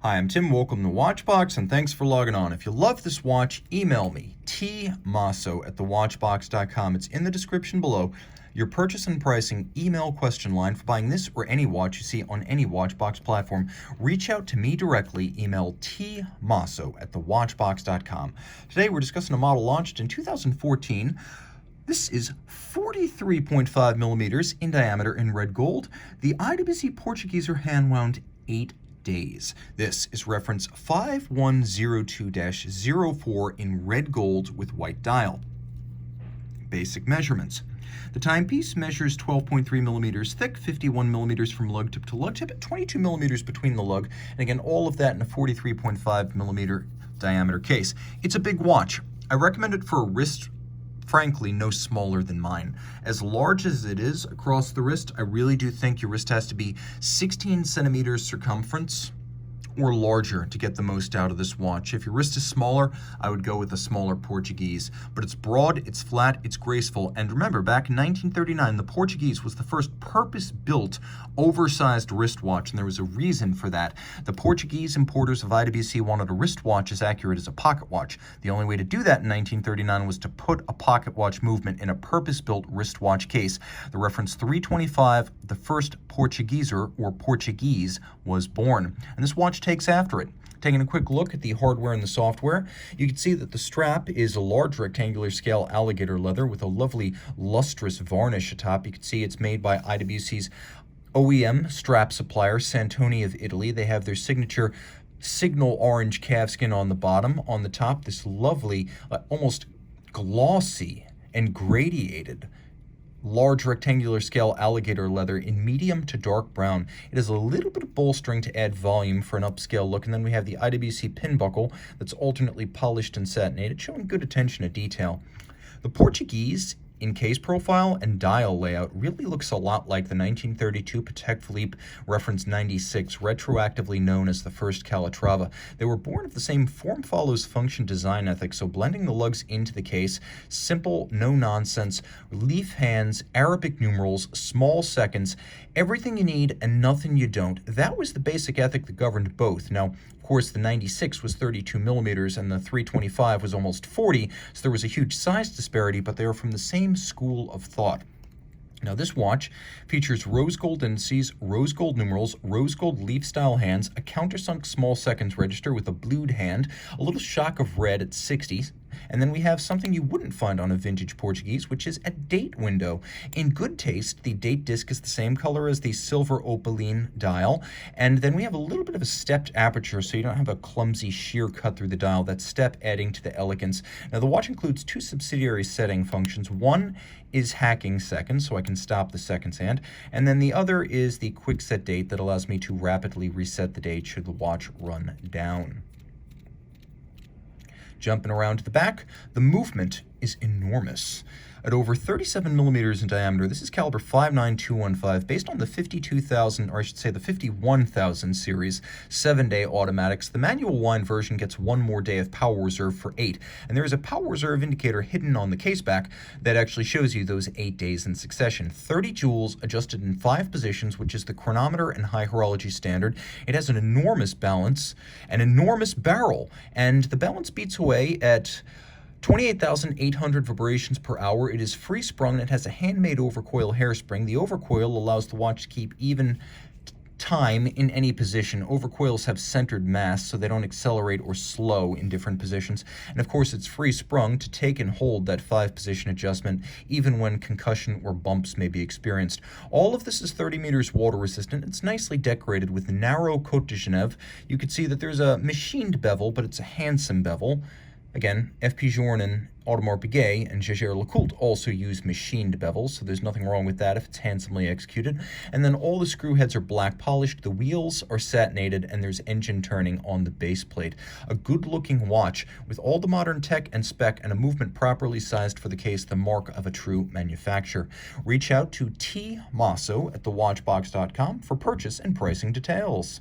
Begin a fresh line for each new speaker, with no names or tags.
Hi, I'm Tim. Welcome to Watchbox, and thanks for logging on. If you love this watch, email me, tmosso@thewatchbox.com. It's in the description below. Your purchase and pricing email question line for buying this or any watch you see on any Watchbox platform. Reach out to me directly. Email tmosso@thewatchbox.com. Today we're discussing a model launched in 2014. This is 43.5 millimeters in diameter in red gold. The IWC Portugieser hand-wound 8 days. This is reference 5102-04 in red gold with white dial. Basic measurements. The timepiece measures 12.3 millimeters thick, 51 millimeters from lug tip to lug tip, at 22 millimeters between the lug, and again, all of that in a 43.5 millimeter diameter case. It's a big watch. I recommend it for a wrist, frankly, no smaller than mine. As large as it is across the wrist, I really do think your wrist has to be 16 centimeters circumference or larger to get the most out of this watch. If your wrist is smaller, I would go with a smaller Portuguese. But it's broad, it's flat, it's graceful. And remember, back in 1939, the Portuguese was the first purpose-built, oversized wristwatch, and there was a reason for that. The Portuguese importers of IWC wanted a wristwatch as accurate as a pocket watch. The only way to do that in 1939 was to put a pocket watch movement in a purpose-built wristwatch case. The reference 325, the first Portugieser, or Portuguese, was born. And this watch takes after it. Taking a quick look at the hardware and the software, you can see that the strap is a large rectangular scale alligator leather with a lovely lustrous varnish atop. You can see it's made by IWC's OEM strap supplier, Santoni of Italy. They have their signature signal orange calfskin on the bottom. On the top, this lovely, almost glossy and gradiated large rectangular scale alligator leather in medium to dark brown. It has a little bit of bolstering to add volume for an upscale look, and then we have the IWC pin buckle that's alternately polished and satinated, showing good attention to detail. The Portuguese encased profile and dial layout really looks a lot like the 1932 Patek Philippe reference 96, retroactively known as the first Calatrava. They were born of the same form follows function design ethic, so blending the lugs into the case, simple, no nonsense, leaf hands, Arabic numerals, small seconds, everything you need and nothing you don't. That was the basic ethic that governed both. Now, of course, the 96 was 32 millimeters and the 325 was almost 40, so there was a huge size disparity, but they were from the same school of thought. Now, this watch features rose gold indices, rose gold numerals, rose gold leaf-style hands, a countersunk small seconds register with a blued hand, a little shock of red at 60, and then we have something you wouldn't find on a vintage Portuguese, which is a date window. In good taste, the date disc is the same color as the silver opaline dial, and then we have a little bit of a stepped aperture, so you don't have a clumsy sheer cut through the dial. That step adding to the elegance. Now, the watch includes two subsidiary setting functions. One is hacking seconds, so I can stop the seconds hand, and then the other is the quick set date that allows me to rapidly reset the date should the watch run down. Jumping around to the back, the movement is enormous. At over 37 millimeters in diameter, this is caliber 59215, based on the 52,000, or I should say the 51,000 series 7-day automatics. The manual wind version gets one more day of power reserve for 8, and there is a power reserve indicator hidden on the case back that actually shows you those 8 days in succession. 30 joules adjusted in 5 positions, which is the chronometer and high horology standard. It has an enormous balance, an enormous barrel, and the balance beats away at 28,800 vibrations per hour. It is free sprung and it has a handmade overcoil hairspring. The overcoil allows the watch to keep even time in any position. Overcoils have centered mass, so they don't accelerate or slow in different positions. And of course, it's free sprung to take and hold that 5-position adjustment, even when concussion or bumps may be experienced. All of this is 30 meters water resistant. It's nicely decorated with narrow Côte de Genève. You can see that there's a machined bevel, but it's a handsome bevel. Again, F.P. Journen, Audemars Piguet, and Jaeger-LeCoultre also use machined bevels, so there's nothing wrong with that if it's handsomely executed. And then all the screw heads are black polished, the wheels are satinated, and there's engine turning on the base plate. A good-looking watch with all the modern tech and spec and a movement properly sized for the case, the mark of a true manufacturer. Reach out to tmosso@thewatchbox.com for purchase and pricing details.